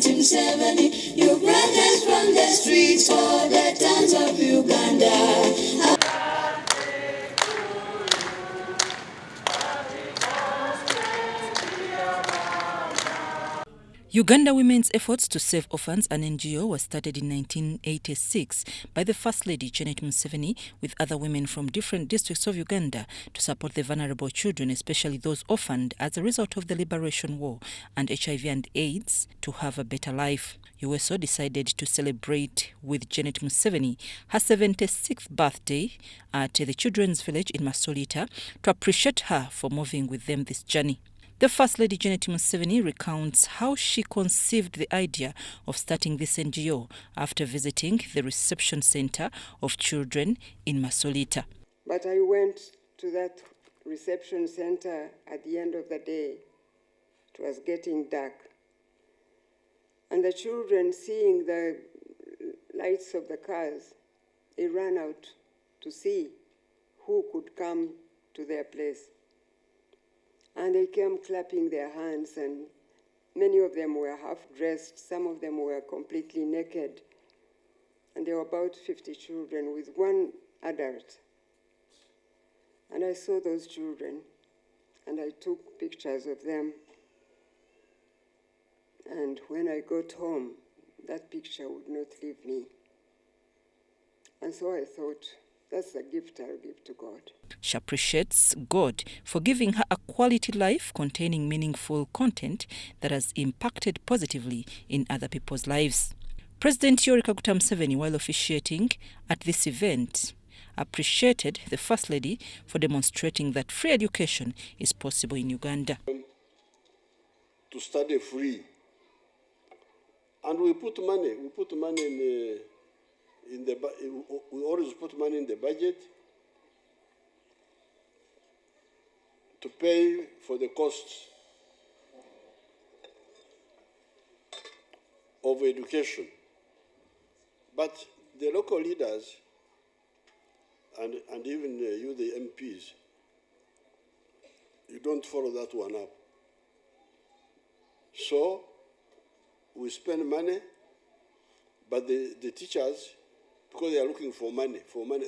Janet Musevenis, you brought us from the streets or the towns of Uganda. Uganda Women's Efforts to Save Orphans, an NGO, was started in 1986 by the First Lady Janet Museveni with other women from different districts of Uganda to support the vulnerable children, especially those orphaned as a result of the Liberation War and HIV and AIDS, to have a better life. UWESO decided to celebrate with Janet Museveni her 76th birthday at the Children's Village in Masulita to appreciate her for moving with them this journey. The First Lady Janet Museveni recounts how she conceived the idea of starting this NGO after visiting the reception center of children in Masulita. But I went to that reception center at the end of the day. It was getting dark. And the children, seeing the lights of the cars, they ran out to see who could come to their place. And they came clapping their hands, and many of them were half-dressed, some of them were completely naked. And there were about 50 children with one adult. And I saw those children, and I took pictures of them. And when I got home, that picture would not leave me. And so I thought, that's the gift I'll give to God. She appreciates God for giving her a quality life containing meaningful content that has impacted positively in other people's lives. President Yoweri Kaguta Museveni, while officiating at this event, appreciated the First Lady for demonstrating that free education is possible in Uganda. To study free. And we put money we always put money in the budget to pay for the costs of education. But the local leaders and even you, the MPs, you don't follow that one up. So we spend money, but the teachers, because they are looking for money,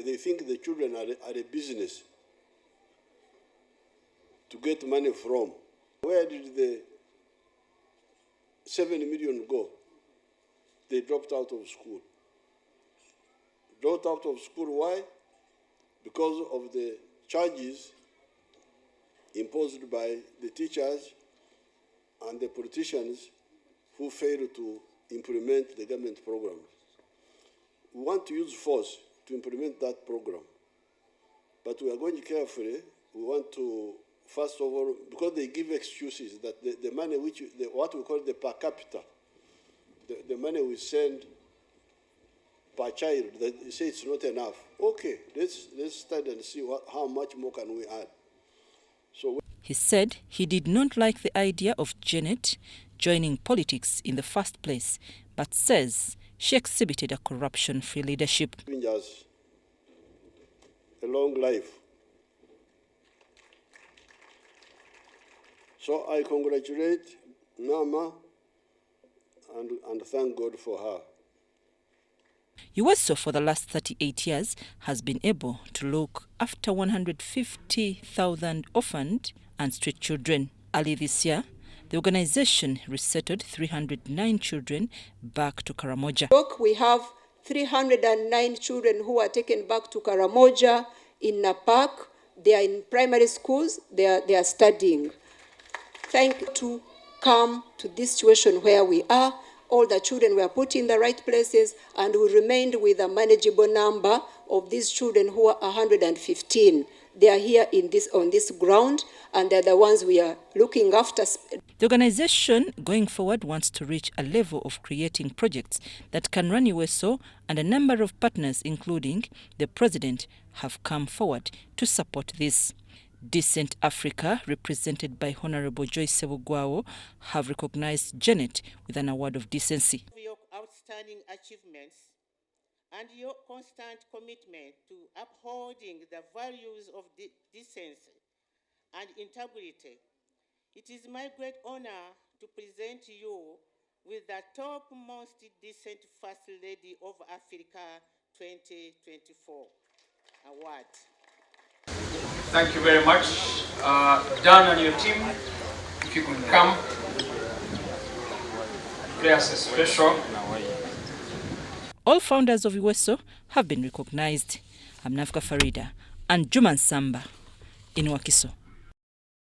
they think the children are a business to get money from. Where did the 7 million go? They dropped out of school. Dropped out of school, why? Because of the charges imposed by the teachers and the politicians who failed to implement the government program. We want to use force to implement that program. But we are going carefully. We want to, first of all, because they give excuses that the money what we call the per capita, the money we send per child, they say it's not enough. Okay, let's study and see how much more can we add. So he said he did not like the idea of Janet joining politics in the first place, but says she exhibited a corruption-free leadership. Us a long life. So I congratulate Nama and thank God for her. UWESO for the last 38 years has been able to look after 150,000 orphaned and street children. Early this year, the organization resettled 309 children back to Karamoja. We have 309 children who are taken back to Karamoja in Napak. They are in primary schools. They are studying. Thank you to come to this situation where we are. All the children were put in the right places, and we remained with a manageable number of these children who are 115. They are here on this ground, and they're the ones we are looking after. The organization going forward wants to reach a level of creating projects that can run UWESO, and a number of partners, including the president, have come forward to support this. Decent Africa, represented by Honorable Joyce Sebugwawo, have recognized Janet with an award of decency. Your outstanding achievements and your constant commitment to upholding the values of decency and integrity, it is my great honor to present you with the top most decent First Lady of Africa 2024 award. Thank you very much. Dan and your team, if you could come, play us a special. All founders of UWESO have been recognized. I'm Nafka Farida and Juman Samba in Wakiso.